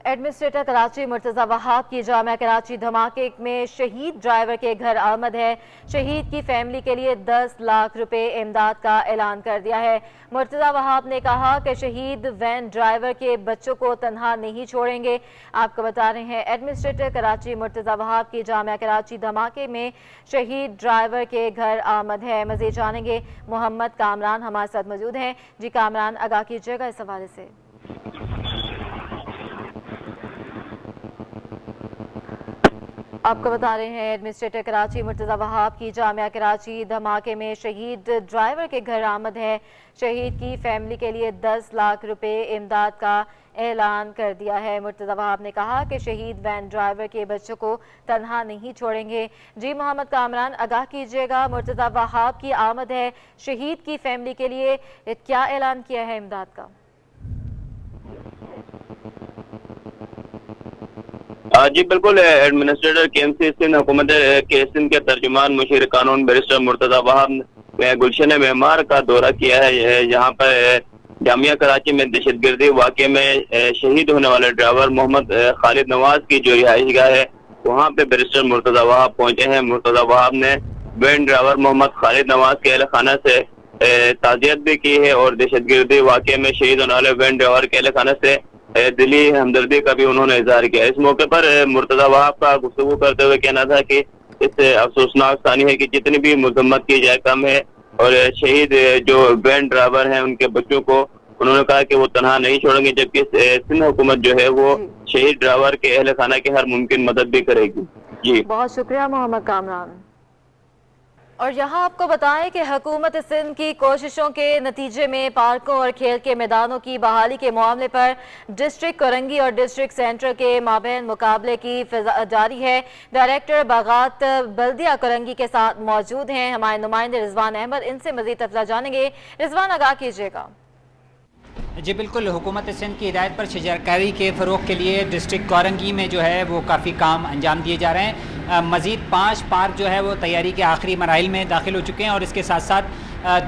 Administrator Karachi Murtaza وہاب کی جامعہ کراچی دھماکے میں شہید ڈرائیور کے گھر آمد ہے۔ شہید کی فیملی کے لیے 10 لاکھ روپے امداد کا اعلان کر دیا ہے۔ مرتضی وہاب نے کہا کہ شہید وین ڈرائیور کے بچوں کو تنہا نہیں چھوڑیں گے۔ آپ کو بتا رہے ہیں ایڈمنسٹریٹر کراچی مرتضی وہاب کی جامعہ کراچی دھماکے میں شہید ڈرائیور کے گھر آمد ہے۔ مزید جانیں گے محمد کامران ہمارے ساتھ موجود ہیں۔ جی کامران، آگاہ کیجیے گا اس حوالے سے۔ آپ کو بتا رہے ہیں ایڈمنسٹریٹر کراچی مرتضی وہاب کی جامعہ کراچی دھماکے میں شہید ڈرائیور کے گھر آمد ہے۔ شہید کی فیملی کے لیے 10 لاکھ روپے امداد کا اعلان کر دیا ہے۔ مرتضی وہاب نے کہا کہ شہید وین ڈرائیور کے بچوں کو تنہا نہیں چھوڑیں گے۔ جی محمد کامران، آگاہ کیجیے گا، مرتضی وہاب کی آمد ہے، شہید کی فیملی کے لیے کیا اعلان کیا ہے امداد کا؟ جی بالکل، ایڈمنسٹریٹر کے ایم سی سندھ حکومت کے سندھ کے ترجمان مشیر قانون بیرسٹر مرتضی وہاب نے گلشن معمار کا دورہ کیا ہے، جہاں پر جامعہ کراچی میں دہشت گردی واقعے میں شہید ہونے والے ڈرائیور محمد خالد نواز کی جو رہائش گاہ ہے وہاں پہ بیرسٹر مرتضی وہاب پہنچے ہیں۔ مرتضی وہاب نے وین ڈرائیور محمد خالد نواز کے اہل خانہ سے تعزیت بھی کی ہے اور دہشت گردی واقعے میں شہید ہونے والے وین ڈرائیور کے اہل خانہ سے دلی ہمدردی کا بھی انہوں نے اظہار کیا۔ اس موقع پر مرتضی وہاب کا گفتگو کرتے ہوئے کہنا تھا کہ اس سے افسوسناک ثانی ہے کہ جتنی بھی مذمت کی جائے کم ہے، اور شہید جو وین ڈرائیور ہیں ان کے بچوں کو انہوں نے کہا کہ وہ تنہا نہیں چھوڑیں گے، جبکہ سندھ حکومت جو ہے وہ شہید ڈرائیور کے اہل خانہ کی ہر ممکن مدد بھی کرے گی۔ جی بہت شکریہ محمد کامران۔ اور یہاں آپ کو بتائیں کہ حکومت سندھ کی کوششوں کے نتیجے میں پارکوں اور کھیل کے میدانوں کی بحالی کے معاملے پر ڈسٹرکٹ کرنگی اور ڈسٹرکٹ سینٹر کے مابین مقابلے کی فضا جاری ہے۔ ڈائریکٹر باغات بلدیہ کرنگی کے ساتھ موجود ہیں ہمارے نمائندے رضوان احمد، ان سے مزید تفصیلات جانیں گے۔ رضوان، آگاہ کیجیے گا۔ جی بالکل، حکومت سندھ کی ہدایت پر شجرکاری کے فروغ کے لیے ڈسٹرکٹ کورنگی میں جو ہے وہ کافی کام انجام دیے جا رہے ہیں۔ مزید 5 پارک جو ہے وہ تیاری کے آخری مراحل میں داخل ہو چکے ہیں، اور اس کے ساتھ ساتھ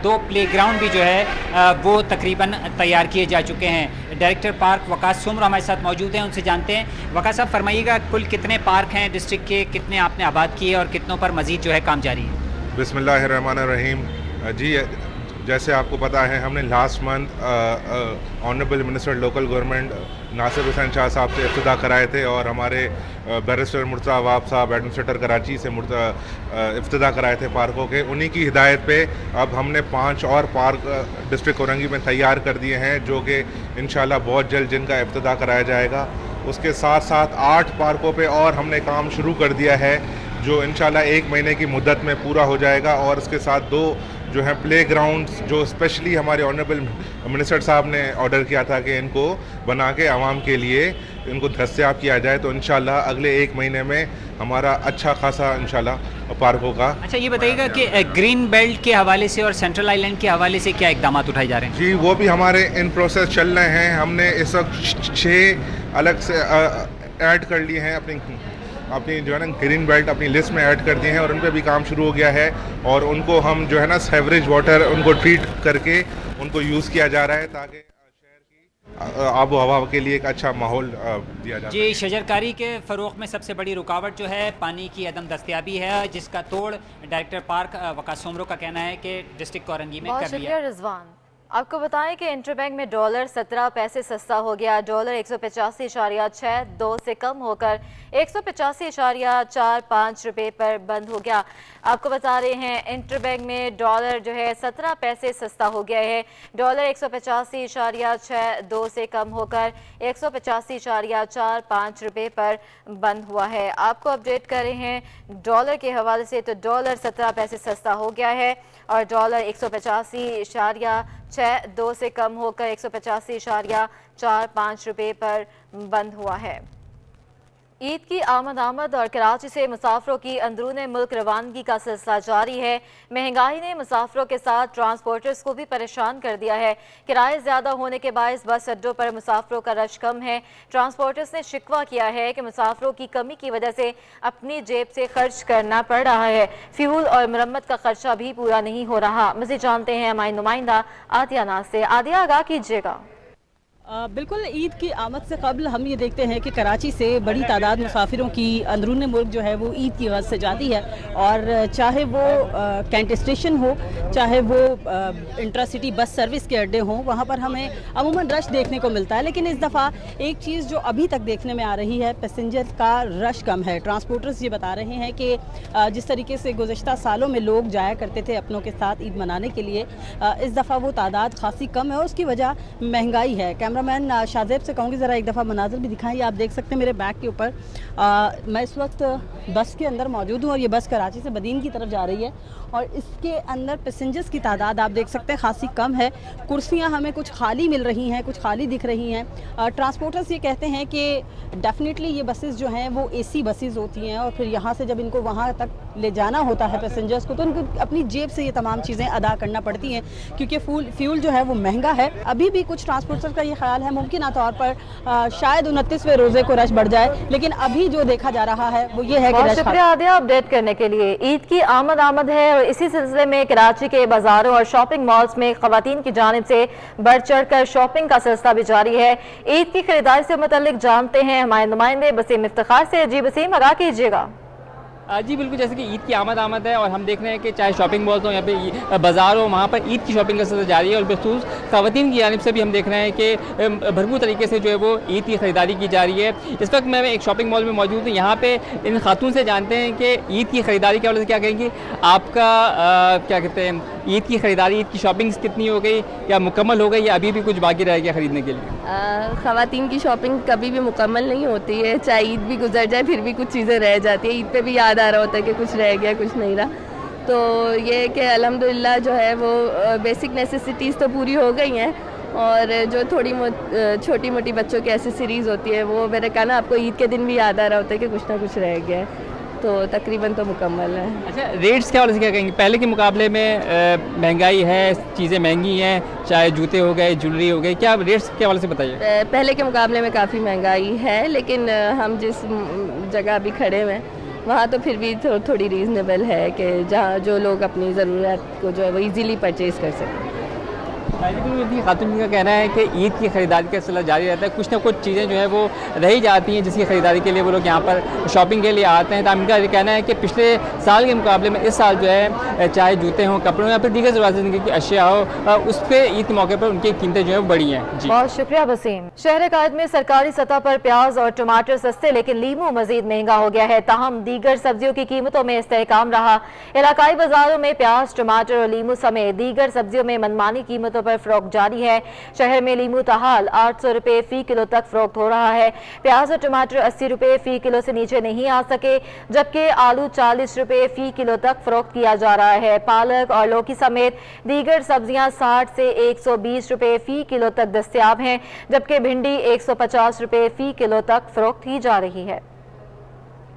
2 پلے گراؤنڈ بھی جو ہے وہ تقریباً تیار کیے جا چکے ہیں۔ ڈائریکٹر پارک وقاص سمر ہمارے ساتھ موجود ہیں، ان سے جانتے ہیں۔ وقاص صاحب، فرمائیے گا کل کتنے پارک ہیں ڈسٹرکٹ کے، کتنے آپ نے آباد کیے اور کتنوں پر مزید جو ہے کام جاری ہے؟ بسم اللہ الرحمن الرحیم۔ جی جیسے آپ کو پتہ ہے، ہم نے last month honourable minister local government Nasir Hussain Shah sahab سے افتتاح کرائے تھے، اور ہمارے بیرسٹر مرتضی وہاب صاحب ایڈمنسٹریٹر کراچی سے افتتاح کرائے تھے پارکوں کے۔ انہی کی ہدایت پہ اب ہم نے 5 اور پارک ڈسٹرکٹ کورنگی میں تیار کر دیے ہیں، جو کہ انشاءاللہ بہت جلد جن کا افتتاح کرایا جائے گا۔ اس کے ساتھ ساتھ 8 پارکوں پہ اور ہم نے کام شروع کر دیا ہے، جو انشاءاللہ 1 مہینے کی مدت میں پورا ہو جائے گا، اور اس کے ساتھ 2 جو ہیں پلے گراؤنڈز جو اسپیشلی ہمارے آنریبل منسٹر صاحب نے آرڈر کیا تھا کہ ان کو بنا کے عوام کے لیے ان کو دستیاب کیا جائے، تو انشاءاللہ اگلے 1 مہینے میں ہمارا اچھا خاصا انشاءاللہ پارکوں کا۔ اچھا یہ بتائیے گا کہ گرین بیلٹ کے حوالے سے اور سینٹرل آئی لینڈ کے حوالے سے کیا اقدامات اٹھائے جا رہے ہیں؟ جی وہ بھی ہمارے ان پروسیس چل رہے ہیں۔ ہم نے اس وقت 6 الگ سے ایڈ کر لیے ہیں، اپنی جو ہے نا گرین بیلٹ اپنی لسٹ میں ایڈ کر دیے ہیں، اور ان پہ بھی کام شروع ہو گیا ہے، اور ان کو ہم جو ہے نا سیوریج واٹر ان کو ٹریٹ کر کے ان کو یوز کیا جا رہا ہے، تاکہ شہر کی آب و ہوا کے لیے ایک اچھا ماحول دیا جائے۔ جی شجرکاری کے فروغ میں سب سے بڑی رکاوٹ جو ہے پانی کی عدم دستیابی ہے، جس کا توڑ ڈائریکٹر پارک وقاص سمرو کا کہنا ہے کہ ڈسٹرکٹ کورنگی میں کر لیا۔ بہت شکریہ رضوان۔ آپ کو بتائیں کہ انٹر بینک میں ڈالر 17 پیسے سستا ہو گیا۔ ڈالر 185.62 سے کم ہو کر 185.45 روپے پر بند ہو گیا۔ آپ کو بتا رہے ہیں انٹر بینک میں ڈالر جو ہے 17 پیسے سستا ہو گیا ہے۔ ڈالر 185.62 سے کم ہو کر 185.45 روپے پر بند ہوا ہے۔ آپ کو اپڈیٹ کر رہے ہیں ڈالر کے حوالے سے، تو ڈالر 17 پیسے سستا ہو گیا ہے، اور ڈالر 185.62 سے کم ہو کر 185.45 روپے پر بند ہوا ہے۔ عید کی آمد اور کراچی سے مسافروں کی اندرون ملک روانگی کا سلسلہ جاری ہے۔ مہنگائی نے مسافروں کے ساتھ ٹرانسپورٹرز کو بھی پریشان کر دیا ہے۔ کرائے زیادہ ہونے کے باعث بس اڈوں پر مسافروں کا رش کم ہے۔ ٹرانسپورٹرز نے شکوہ کیا ہے کہ مسافروں کی کمی کی وجہ سے اپنی جیب سے خرچ کرنا پڑ رہا ہے۔ فیول اور مرمت کا خرچہ بھی پورا نہیں ہو رہا۔ مزید جانتے ہیں ہماری نمائندہ عادیہ ناز سے۔ عادیہ، آگاہ کیجیے گا۔ बिल्कुल ईद की आमद से कबल हम ये देखते हैं कि कराची से बड़ी तादाद मुसाफिरों की अंदरूनी मुल्क जो है वो ईद की गज़ से जाती है, और चाहे वो कैंट स्टेशन हो, चाहे वो इंट्रा सिटी बस सर्विस के अड्डे हों, वहाँ पर हमें अमूमन रश देखने को मिलता है। लेकिन इस दफ़ा एक चीज़ जो अभी तक देखने में आ रही है, पैसेंजर का रश कम है। ट्रांसपोर्टर्स ये बता रहे हैं कि जिस तरीके से गुज़श्ता सालों में लोग जाया करते थे अपनों के साथ ईद मनाने के लिए, इस दफ़ा वो तादाद खासी कम है, और उसकी वजह महंगाई है। कैमरामैन शाहजेब से कहूँगी ज़रा एक दफ़ा मनाज़र भी दिखाएं। आप देख सकते हैं मेरे बैग के ऊपर मैं इस वक्त बस के अंदर मौजूद हूँ, और ये बस कराची से बदीन की तरफ जा रही है, और इसके अंदर पैसेंजर्स की तादाद आप देख सकते हैं खासी कम है। कुर्सियाँ हमें कुछ खाली मिल रही हैं, कुछ खाली दिख रही हैं। ट्रांसपोर्टर्स ये कहते हैं कि डेफिनेटली ये बसेस जो हैं वो AC बसेस होती हैं, और फिर यहाँ से जब इनको वहाँ तक ले जाना होता है पैसेंजर्स को, तो उनको अपनी जेब से ये तमाम चीज़ें अदा करना पड़ती हैं, क्योंकि फ्यूल जो है वो महंगा है। अभी भी कुछ ट्रांसपोर्टर्स का ये ख्याल है मुमकिन तौर पर शायद 29वें रोज़े को रश बढ़ जाए, लेकिन अभी जो देखा जा रहा है वो ये है कि बहुत शुक्रिया आदिया अपडेट करने के लिए। ईद की आमद है, और इसी सिलसिले में कराची के बाजारों और शॉपिंग मॉल्स में खवातीन की जानिब से बढ़ चढ़ कर शॉपिंग का सिलसिला भी जारी है। ईद की खरीदारी से मुतल्लिक जानते हैं हमारे नुमाइंदे बसीम इफ्तिखार से। जी बसीम, आगाह कीजिएगा। जी बिल्कुल, जैसे कि ईद की आमद है, और हम देख रहे हैं कि चाहे शॉपिंग मॉल्स हो, यहाँ पे बाज़ार हो, वहाँ पर ईद की शॉपिंग का सिलसिला जारी है। और बखसूस ख़वातीन की जानिब से भी हम देख रहे हैं कि भरपूर तरीके से जो है वो ईद की ख़रीदारी की जा रही है। इस वक्त मैं एक शॉपिंग मॉल में मौजूद हूँ। यहाँ पे इन खातून से जानते हैं कि ईद की ख़रीदारी के हवाले से क्या कहेंगी। आपका क्या कहते हैं, ईद की ख़रीदारी, ईद की शॉपिंग कितनी हो गई, या मुकम्मल हो गई, या अभी भी कुछ बाकी रह गया ख़रीदने के लिए? ख़वातीन की शॉपिंग कभी भी मुकम्मल नहीं होती है, चाहे ईद भी गुजर जाए फिर भी कुछ चीज़ें रह जाती है। ईद पे भी याद आ रहा होता है कि कुछ रह गया, कुछ नहीं रहा। तो ये कि अल्हम्दुलिल्लाह जो है वो बेसिक नेसेसिटीज़ तो पूरी हो गई हैं, और जो थोड़ी छोटी मोटी बच्चों की एसेसरीज़ होती है वो मेरे कहा ना आपको ईद के दिन भी याद आ रहा होता है कि कुछ ना कुछ रह गया है, तो तकरीबन तो मुकम्मल है। अच्छा, रेट्स के हवाले से क्या कहेंगे? पहले के मुकाबले में महंगाई है, चीज़ें महंगी हैं, चाहे जूते हो गए, ज्वेलरी हो गई, क्या रेट्स के हवाले से बताइए। पहले के मुकाबले में काफ़ी महंगाई है, लेकिन हम जिस जगह अभी खड़े हुए हैं वहाँ तो फिर भी थोड़ी रीज़नेबल है कि जहाँ जो लोग अपनी ज़रूरत को जो है वो इजीली परचेज़ कर सकें। खातून का कहना है कि ईद की ख़रीदारी का सिलसिला जारी रहता है। कुछ ना कुछ चीज़ें जो है वो रही जाती हैं जिसकी ख़रीदारी के लिए वो लोग यहाँ पर शॉपिंग के लिए आते हैं। तो इनका ये कहना है कि पिछले साल के मुकाबले में इस साल जो है चाहे जूते हों, कपड़े हों, या फिर दीगर ज़रूरत ज़िंदगी की अशिया हो, उस पर ईद के मौके पर उनकी कीमतें जो है बढ़ी हैं। जी बहुत शुक्रिया वसीम। शहर कायद में सरकारी सतह पर प्याज और टमाटर सस्ते, लेकिन लीमू मजीद महंगा हो गया है। ताहम दीगर सब्जियों की कीमतों में इस्तेहकाम रहा। इलाकाई बाजारों में प्याज, टमाटर और लीमू समेत दीगर सब्जियों में मनमानी कीमतों पर फरोख्त जारी है। शहर में लीमू ताहाल 800 रुपए फी किलो तक फरोख्त हो रहा है। प्याज और टमाटर 80 रुपए फी किलो से नीचे नहीं आ सके, जबकि आलू 40 रुपए फी किलो तक फरोख्त किया जा रहा है। पालक और लौकी समेत दीगर सब्जियां 60 से 120 रुपए फी किलो तक दस्तयाब हैं, जबकि भिंडी 150 रुपए फी किलो तक फरोख्त की जा रही है।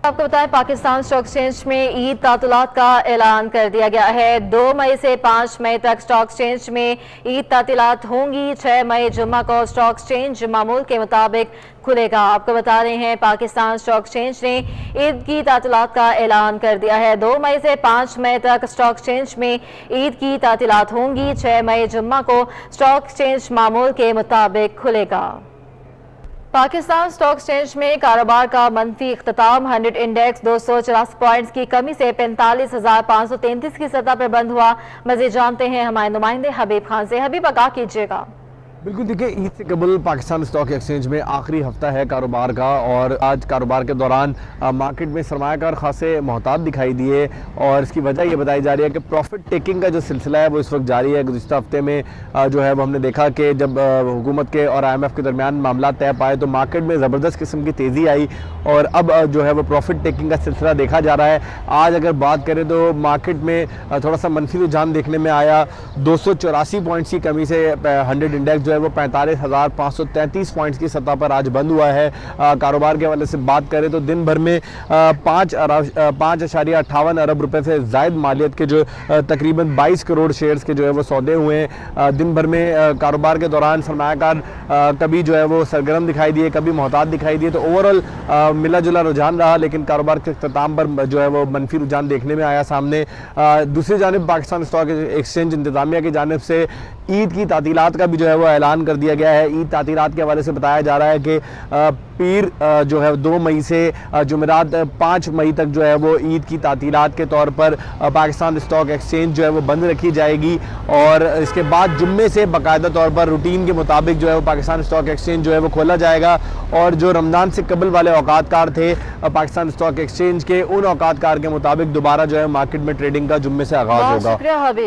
आपको बताएं, पाकिस्तान स्टॉक एक्सचेंज में ईद तातुलात का ऐलान कर दिया गया है। 2 मई से 5 मई तक स्टॉक एक्सचेंज में ईद तातुलात होंगी। 6 मई जुम्मा को स्टॉक एक्सचेंज मामूल के मुताबिक खुलेगा। आपको बता रहे हैं, पाकिस्तान स्टॉक एक्सचेंज ने ईद की तातुलात का ऐलान कर दिया है। 2 मई से 5 मई तक स्टॉक एक्सचेंज में ईद की तातुलात होंगी। 6 मई जुम्मा को स्टॉक एक्सचेंज मामूल के मुताबिक खुलेगा। पाकिस्तान स्टॉक एक्सचेंज में कारोबार का मनफी इख्तिताम। 100 इंडेक्स 284 पॉइंट्स की कमी से 45,533 की सतह पर बंद हुआ। मज़ीद जानते हैं हमारे नुमाइंदे हबीब खान से। हबीब, आगाह कीजिएगा। बिल्कुल, देखिए ईद से कबल पाकिस्तान स्टॉक एक्सचेंज में आखिरी हफ्ता है कारोबार का, और आज कारोबार के दौरान मार्केट में सरमायाकार खासे मोहतात दिखाई दिए, और इसकी वजह ये बताई जा रही है कि प्रॉफिट टेकिंग का जो सिलसिला है वो इस वक्त जारी है। गुज़िश्ता हफ्ते में जो है वो हमने देखा कि जब हुकूमत के और IMF के दरमियान मामला तय पाए तो मार्केट में ज़बरदस्त किस्म की तेज़ी आई, और अब जो है वो प्रॉफिट टेकिंग का सिलसिला देखा जा रहा है। आज अगर बात करें तो मार्केट में थोड़ा सा मनफी रुझान देखने में आया। 284 पॉइंट्स की कमी से 100 इंडेक्स जो है वो 45,533 पॉइंट्स की सतह पर आज बंद हुआ है। कारोबार के हवाले से बात करें तो दिन भर में 5.58 अरब रुपए से ज़ायद मालियत के जो तकरीबन 22 करोड़ शेयर्स के जो है वो सौदे हुए हैं। दिन भर में कारोबार के दौरान सरमायाकार कभी जो है वो सरगर्म दिखाई दिए, कभी मोहतात दिखाई दिए, तो ओवरऑल मिला जुला रुझान रहा, लेकिन कारोबार के इख्तिताम पर जो है वो मनफी रुझान देखने में आया सामने। दूसरी जानिब पाकिस्तान स्टॉक एक्सचेंज इंतज़ामिया की जानिब से ईद की तातीलात का भी जो है वो ऐलान اعلان کر دیا گیا ہے. عید تعطیلات کے حوالے سے بتایا جا رہا ہے کہ پیر جو ہے 2 مئی سے جمعرات 5 مئی تک جو ہے وہ عید کی تعطیلات کے طور پر پاکستان اسٹاک ایکسچینج جو ہے وہ بند رکھی جائے گی, اور اس کے بعد جمعے سے باقاعدہ طور پر روٹین کے مطابق جو ہے وہ پاکستان اسٹاک ایکسچینج جو ہے وہ کھولا جائے گا. اور جو رمضان سے قبل والے اوقات کار تھے پاکستان اسٹاک ایکسچینج کے, ان اوقات کار کے مطابق دوبارہ جو ہے مارکیٹ میں ٹریڈنگ کا جمعے سے آغاز ہوگا. شکریہ حبیب.